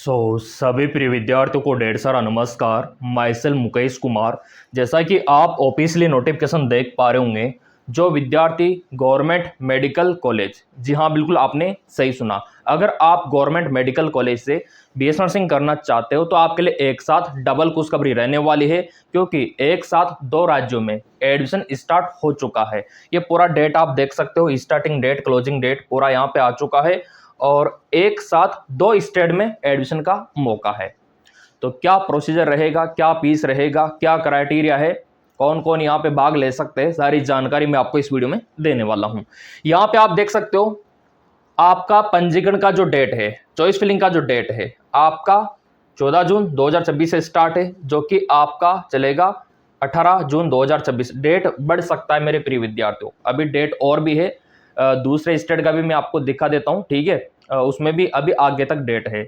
सभी प्रिय विद्यार्थियों को ढेर सारा नमस्कार। My self Mukesh Kumar. जैसा कि आप ऑफिशियली नोटिफिकेशन देख पा रहे होंगे, जो विद्यार्थी गवर्नमेंट मेडिकल कॉलेज, जी हाँ बिल्कुल आपने सही सुना, अगर आप गवर्नमेंट मेडिकल कॉलेज से बीएस नर्सिंग करना चाहते हो तो आपके लिए एक साथ डबल खुशखबरी रहने वाली है, क्योंकि एक साथ दो राज्यों में एडमिशन स्टार्ट हो चुका है। ये पूरा डेट आप देख सकते हो, स्टार्टिंग डेट क्लोजिंग डेट पूरा यहाँ पे आ चुका है और एक साथ दो स्टेट में एडमिशन का मौका है। तो क्या प्रोसीजर रहेगा, क्या फीस रहेगा, क्या क्राइटेरिया है, कौन कौन यहाँ पे भाग ले सकते हैं, सारी जानकारी मैं आपको इस वीडियो में देने वाला हूँ। यहाँ पे आप देख सकते हो आपका पंजीकरण का जो डेट है, चॉइस फिलिंग का जो डेट है, आपका 14 जून 2026 से स्टार्ट है, जो कि आपका चलेगा 18 जून 2026। डेट बढ़ सकता है मेरे प्रिय विद्यार्थियों, अभी डेट और भी है। दूसरे स्टेट का भी मैं आपको दिखा देता हूँ, ठीक है। उसमें भी अभी आगे तक डेट है।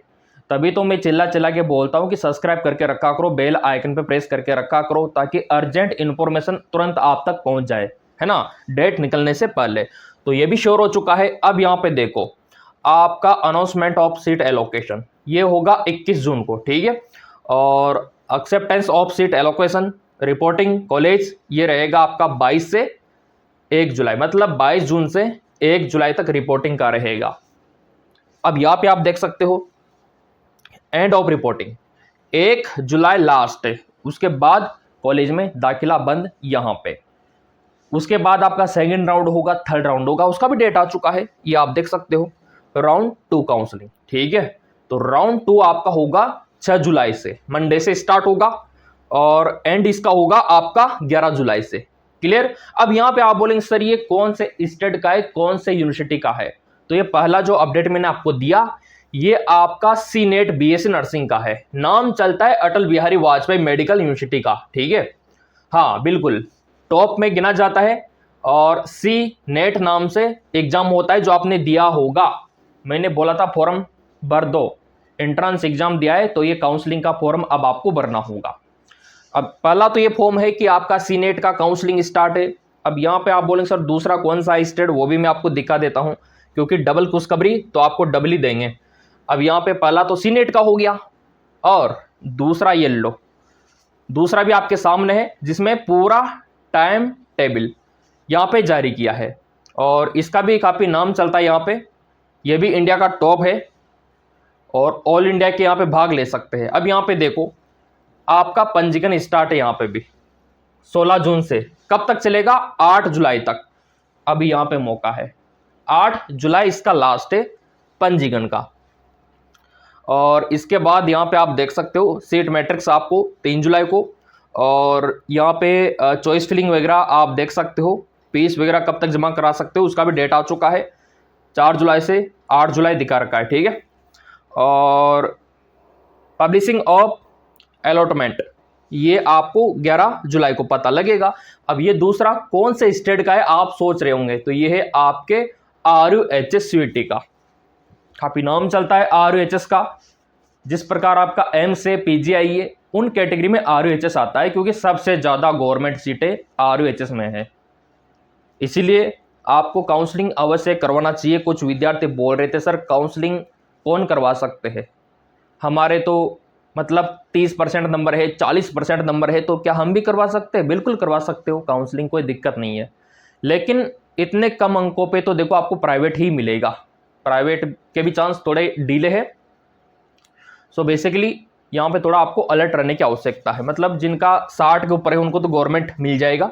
तभी तो मैं चिल्ला चिल्ला के बोलता हूँ कि सब्सक्राइब करके रखा करो, बेल आइकन पे प्रेस करके रखा करो, ताकि अर्जेंट इन्फॉर्मेशन तुरंत आप तक पहुंच जाए, है ना, डेट निकलने से पहले। तो ये भी श्योर हो चुका है। अब यहाँ पे देखो, आपका अनाउंसमेंट ऑफ सीट एलोकेशन ये होगा 21 जून को, ठीक है। और acceptance of seat allocation reporting college ये रहेगा आपका 22 से 1 जुलाई, मतलब 22 जून से 1 जुलाई तक रिपोर्टिंग का रहेगा। अब यहाँ पे आप देख सकते हो end of reporting 1 July last है, उसके बाद कॉलेज में दाखिला बंद यहाँ पे। उसके बाद आपका सेकंड राउंड होगा, थर्ड राउंड होगा, उसका भी डेट आ चुका है, ये आप देख सकते हो। राउंड 2 काउंसलिंग, ठीक है। तो राउंड 2 आपका होगा 6 जुलाई से, मंडे से स्टार्ट होगा और एंड इसका होगा आपका 11 जुलाई से। क्लियर। अब यहाँ पे आप बोलेंगे सर ये कौन से स्टेट का है, कौन से यूनिवर्सिटी का है, तो ये पहला जो अपडेट मैंने आपको दिया ये आपका सी नेट बीएससी नर्सिंग का है। नाम चलता है अटल बिहारी वाजपेयी मेडिकल यूनिवर्सिटी का, ठीक है। हाँ बिल्कुल टॉप में गिना जाता है। और सी नेट नाम से एग्जाम होता है जो आपने दिया होगा, मैंने बोला था फॉर्म भर दो, एंट्रेंस एग्जाम दिया है तो ये काउंसलिंग का फॉर्म अब आपको भरना होगा। अब पहला तो ये फॉर्म है कि आपका सी नेट का काउंसलिंग स्टार्ट है। अब यहाँ पे आप बोलेंगे सर दूसरा कौन सा स्टेट, वो भी मैं आपको दिखा देता हूँ, क्योंकि डबल खुशखबरी तो आपको डबल ही देंगे। अब यहाँ पे पहला तो सी नेट का हो गया और दूसरा ये लो, दूसरा भी आपके सामने है, जिसमें पूरा टाइम टेबल यहाँ पे जारी किया है और इसका भी काफ़ी नाम चलता है यहाँ पे। ये भी इंडिया का टॉप है और ऑल इंडिया के यहाँ पे भाग ले सकते हैं। अब यहाँ पे देखो आपका पंजीकरण स्टार्ट है यहाँ पे भी 16 जून से, कब तक चलेगा 8 जुलाई तक। अभी यहाँ पे मौका है, 8 जुलाई इसका लास्ट है पंजीकरण का। और इसके बाद यहाँ पे आप देख सकते हो सीट मैट्रिक्स आपको 3 जुलाई को, और यहाँ पे चॉइस फिलिंग वगैरह आप देख सकते हो, फीस वगैरह कब तक जमा करा सकते हो उसका भी डेट आ चुका है, 4 जुलाई से 8 जुलाई दिखा रखा है, ठीक है। और पब्लिशिंग ऑफ अलॉटमेंट ये आपको 11 जुलाई को पता लगेगा। अब ये दूसरा कौन से स्टेट का है आप सोच रहे होंगे, तो ये है आपके RUHS का, काफी नाम चलता है RUHS का। जिस प्रकार आपका एम से PGI उन कैटेगरी में RUHS आता है, क्योंकि सबसे ज्यादा गवर्नमेंट सीटें RUHS में है, इसीलिए आपको काउंसलिंग अवश्य करवाना चाहिए। कुछ विद्यार्थी बोल रहे थे सर काउंसलिंग कौन करवा सकते हैं, हमारे तो मतलब 30% नंबर है, 40% नंबर है, तो क्या हम भी करवा सकते हैं? बिल्कुल करवा सकते हो काउंसलिंग, कोई दिक्कत नहीं है। लेकिन इतने कम अंकों पे तो देखो आपको प्राइवेट ही मिलेगा, प्राइवेट के भी चांस थोड़े डीले है। सो बेसिकली यहाँ पे थोड़ा आपको अलर्ट रहने की आवश्यकता है, मतलब जिनका 60 के ऊपर है उनको तो गवर्नमेंट मिल जाएगा।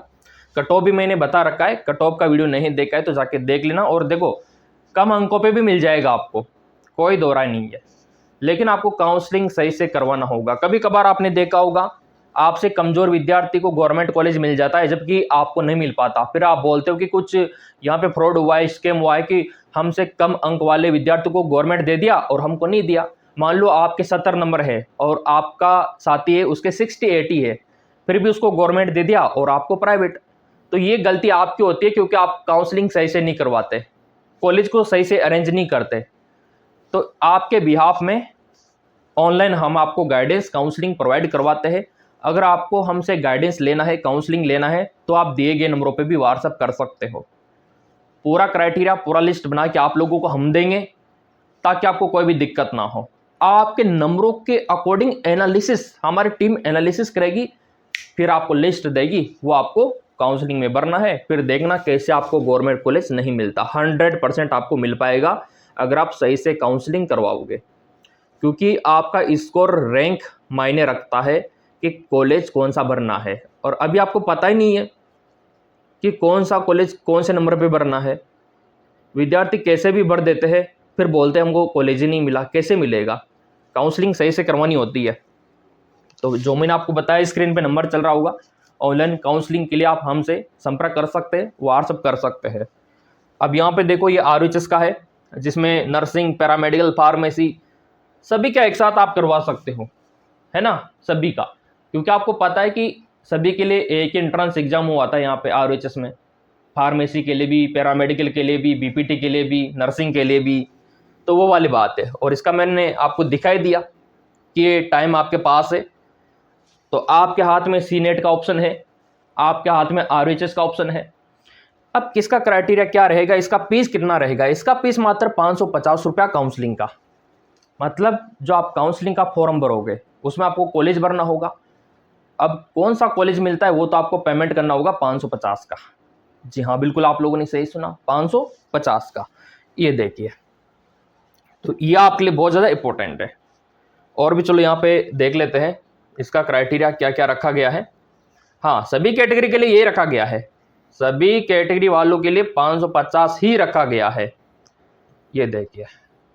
कट ऑफ भी मैंने बता रखा है, कट ऑफ का वीडियो नहीं देखा है तो जाके देख लेना। और देखो कम अंकों पे भी मिल जाएगा आपको, कोई दो राय नहीं है, लेकिन आपको काउंसलिंग सही से करवाना होगा। कभी कभार आपने देखा होगा आपसे कमजोर विद्यार्थी को गवर्नमेंट कॉलेज मिल जाता है जबकि आपको नहीं मिल पाता, फिर आप बोलते हो कि कुछ यहाँ पे फ्रॉड हुआ है, स्कैम हुआ है, कि हमसे कम अंक वाले विद्यार्थी को गवर्नमेंट दे दिया और हमको नहीं दिया। मान लो आपके 70 नंबर है और आपका साथी है उसके 60-80 है, फिर भी उसको गवर्नमेंट दे दिया और आपको प्राइवेट। तो ये गलती आपकी होती है, क्योंकि आप काउंसलिंग सही से नहीं करवाते, कॉलेज को सही से अरेंज नहीं करते। तो आपके बिहाफ में ऑनलाइन हम आपको गाइडेंस काउंसलिंग प्रोवाइड करवाते हैं। अगर आपको हमसे गाइडेंस लेना है, काउंसलिंग लेना है, तो आप दिए गए नंबरों पे भी व्हाट्सएप कर सकते हो। पूरा क्राइटेरिया, पूरा लिस्ट बना के आप लोगों को हम देंगे, ताकि आपको कोई भी दिक्कत ना हो। आपके नंबरों के अकॉर्डिंग एनालिसिस, हमारी टीम एनालिसिस करेगी, फिर आपको लिस्ट देगी, वो आपको काउंसलिंग में भरना है। फिर देखना कैसे आपको गवर्नमेंट कॉलेज नहीं मिलता। 100% आपको मिल पाएगा अगर आप सही से काउंसलिंग करवाओगे, क्योंकि आपका स्कोर रैंक मायने रखता है कि कॉलेज कौन सा भरना है। और अभी आपको पता ही नहीं है कि कौन सा कॉलेज कौन से नंबर पे भरना है। विद्यार्थी कैसे भी भर देते हैं, फिर बोलते हैं हमको कॉलेज ही नहीं मिला। कैसे मिलेगा? काउंसलिंग सही से करवानी होती है। तो जो मैंने आपको बताया, स्क्रीन पे नंबर चल रहा होगा, ऑनलाइन काउंसलिंग के लिए आप हमसे संपर्क कर सकते हैं, व्हाट्सअप कर सकते हैं। अब यहाँ पे देखो, ये RHS का है, जिसमें नर्सिंग, पैरामेडिकल, फार्मेसी सभी का एक साथ आप करवा सकते हो, है ना, सभी का। क्योंकि आपको पता है कि सभी के लिए एक एंट्रेंस एग्जाम हुआ था यहाँ पे RHS में, फार्मेसी के लिए भी, पैरामेडिकल के लिए भी, BPT के लिए भी, नर्सिंग के लिए भी। तो वो वाली बात है। और इसका मैंने आपको दिखाई दिया कि ये टाइम आपके पास है। तो आपके हाथ में CNET का ऑप्शन है, आपके हाथ में RHS का ऑप्शन है। अब किसका क्राइटेरिया क्या रहेगा, इसका फीस कितना रहेगा? इसका फीस मात्र 550 रुपया काउंसलिंग का। मतलब जो आप काउंसलिंग का फॉर्म भरोगे उसमें आपको कॉलेज भरना होगा। अब कौन सा कॉलेज मिलता है वो तो आपको पेमेंट करना होगा 550 का। जी हाँ, बिल्कुल आप लोगों ने सही सुना, 550 का। ये देखिए, तो ये आपके लिए बहुत ज़्यादा इंपॉर्टेंट है। और भी चलो यहाँ पे देख लेते हैं इसका क्राइटेरिया क्या क्या रखा गया है। हाँ, सभी कैटेगरी के लिए ये रखा गया है, सभी कैटेगरी वालों के लिए 550 ही रखा गया है। ये देखिए,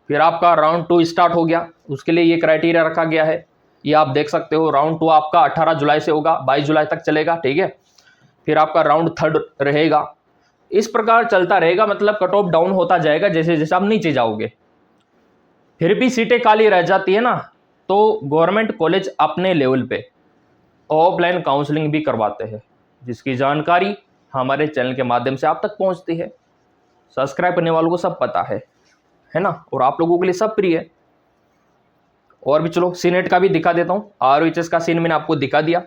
फिर आपका राउंड 2 स्टार्ट हो गया, उसके लिए ये क्राइटेरिया रखा गया है। ये आप देख सकते हो, राउंड 2 आपका 18 जुलाई से होगा, 22 जुलाई तक चलेगा, ठीक है। फिर आपका राउंड 3 रहेगा। इस प्रकार चलता रहेगा, मतलब कट ऑफ डाउन होता जाएगा जैसे जैसे आप नीचे जाओगे। फिर भी सीटें खाली रह जाती है ना, तो गवर्नमेंट कॉलेज अपने लेवल पे ऑफलाइन काउंसलिंग भी करवाते हैं, जिसकी जानकारी हमारे चैनल के माध्यम से आप तक पहुंचती है। सब्सक्राइब करने वालों को सब पता है ना, और आप लोगों के लिए सब फ्री है। और भी चलो CNET का भी दिखा देता हूँ। RHS का सीन मैंने आपको दिखा दिया।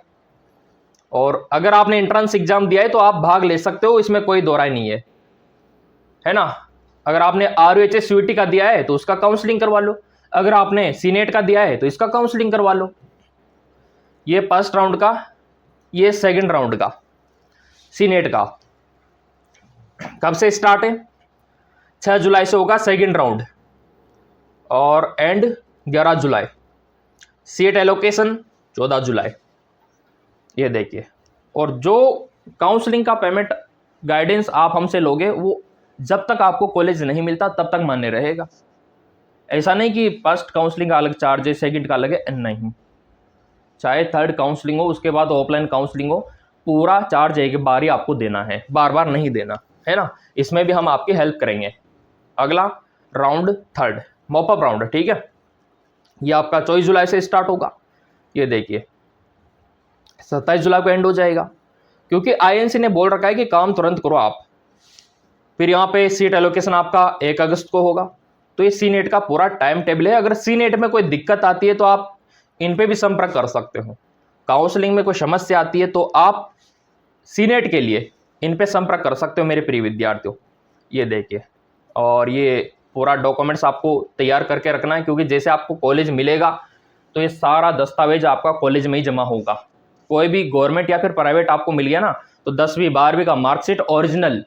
और अगर आपने एंट्रेंस एग्जाम दिया है तो आप भाग ले सकते हो, इसमें कोई दो राय नहीं है ना। अगर आपने RHS CUET का दिया है तो उसका काउंसलिंग करवा लो, अगर आपने CNET का दिया है तो इसका काउंसलिंग करवा लो। ये फर्स्ट राउंड का, ये सेकंड राउंड का CNET का कब से स्टार्ट है? 6 जुलाई से होगा सेकंड राउंड, और एंड 11 जुलाई। सीट एलोकेशन 14 जुलाई। ये देखिए, और जो काउंसलिंग का पेमेंट गाइडेंस आप हमसे लोगे वो जब तक आपको कॉलेज नहीं मिलता तब तक मान्य रहेगा। ऐसा नहीं कि फर्स्ट काउंसलिंग का अलग चार्ज है, सेकंड का अलग है, नहीं। चाहे थर्ड काउंसलिंग हो, उसके बाद ऑफलाइन काउंसलिंग हो, पूरा चार्ज एक बार ही आपको देना है, बार बार नहीं देना, है ना। इसमें भी हम आपकी हेल्प करेंगे। अगला राउंड 3 मॉपअप राउंड, ठीक है। ये आपका 24 जुलाई से स्टार्ट होगा। ये देखिए 27 जुलाई को एंड हो जाएगा, क्योंकि INC ने बोल रखा है कि काम तुरंत करो आप। फिर यहाँ पे सीट एलोकेशन आपका 1 अगस्त को होगा। तो ये CNET का पूरा टाइम टेबल है। अगर CNET में कोई दिक्कत आती है तो आप इन पे भी संपर्क कर सकते हो। काउंसलिंग में कोई समस्या आती है तो आप CNET के लिए इन पे संपर्क कर सकते हो मेरे प्रिय विद्यार्थियों। ये देखिए, और ये पूरा डॉक्यूमेंट्स आपको तैयार करके रखना है, क्योंकि जैसे आपको कॉलेज मिलेगा तो ये सारा दस्तावेज आपका कॉलेज में ही जमा होगा। कोई भी गवर्नमेंट या फिर प्राइवेट आपको मिल गया ना, तो 10वीं 12वीं का मार्कशीट ओरिजिनल,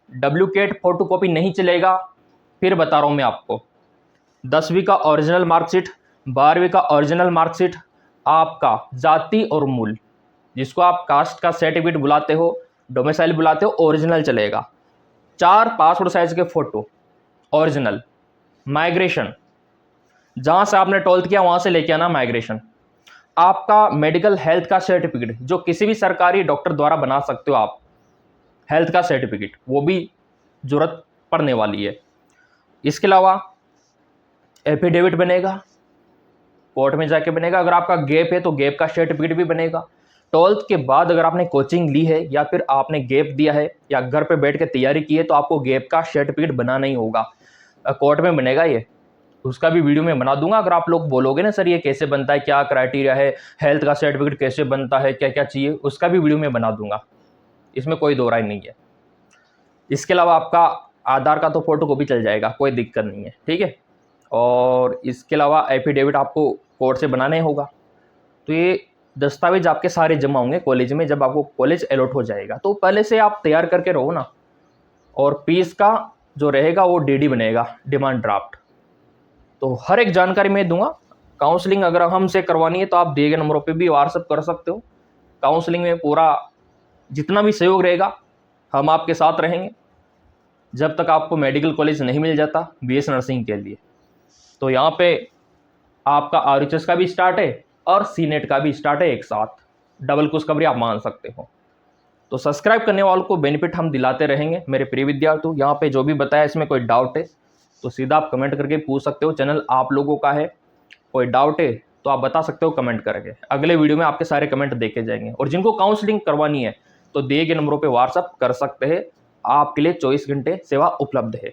डुप्लीकेट फोटोकॉपी नहीं चलेगा। फिर बता रहा हूँ मैं आपको, 10वीं का ओरिजिनल मार्कशीट, 12वीं का ओरिजिनल मार्कशीट, आपका जाति और मूल, जिसको आप कास्ट का सर्टिफिकेट बुलाते हो, डोमिसाइल बुलाते हो, ओरिजिनल चलेगा। 4 पासपोर्ट साइज के फोटो ओरिजिनल। माइग्रेशन, जहाँ से आपने 12th किया वहाँ से लेके आना माइग्रेशन। आपका मेडिकल हेल्थ का सर्टिफिकेट, जो किसी भी सरकारी डॉक्टर द्वारा बना सकते हो आप, हेल्थ का सर्टिफिकेट, वो भी जरूरत पड़ने वाली है। इसके अलावा एफिडेविट बनेगा, कोर्ट में जाके बनेगा। अगर आपका गैप है तो गैप का सर्टिफिकेट भी बनेगा। 12th के बाद अगर आपने कोचिंग ली है या फिर आपने गैप दिया है या घर पे बैठ के तैयारी की है तो आपको गैप का सर्टिफिकेट बनाना ही होगा। कोर्ट में बनेगा ये, उसका भी वीडियो में बना दूंगा। अगर आप लोग बोलोगे ना सर ये कैसे बनता है, क्या क्राइटेरिया है, हेल्थ का सर्टिफिकेट कैसे बनता है, क्या क्या चाहिए, उसका भी वीडियो में बना दूंगा, इसमें कोई दो राय नहीं है। इसके अलावा आपका आधार का तो फोटो कॉपी चल जाएगा, कोई दिक्कत नहीं है, ठीक है। और इसके अलावा एफिडेविट आपको कोर्ट से बनाना ही होगा। तो ये दस्तावेज आपके सारे जमा होंगे कॉलेज में जब आपको कॉलेज अलॉट हो जाएगा। तो पहले से आप तैयार करके रहो ना। और फीस का जो रहेगा वो डीडी बनेगा, डिमांड ड्राफ्ट। तो हर एक जानकारी मैं दूंगा। काउंसलिंग अगर हमसे करवानी है तो आप दिए गए नंबरों पे भी व्हाट्सअप कर सकते हो। काउंसलिंग में पूरा जितना भी सहयोग रहेगा हम आपके साथ रहेंगे जब तक आपको मेडिकल कॉलेज नहीं मिल जाता बीएस नर्सिंग के लिए। तो यहाँ पे आपका आरएचएस का भी स्टार्ट है और सीनेट का भी स्टार्ट है एक साथ, डबल खुशखबरी आप मान सकते हो। तो सब्सक्राइब करने वालों को बेनिफिट हम दिलाते रहेंगे मेरे प्रिय विद्यार्थियों। यहाँ पे जो भी बताया इसमें कोई डाउट है तो सीधा आप कमेंट करके पूछ सकते हो। चैनल आप लोगों का है, कोई डाउट है तो आप बता सकते हो कमेंट करके। अगले वीडियो में आपके सारे कमेंट देखे जाएंगे। और जिनको काउंसलिंग करवानी है तो दिए गए नंबरों पर व्हाट्सअप कर सकते हैं। आपके लिए 24 घंटे सेवा उपलब्ध है।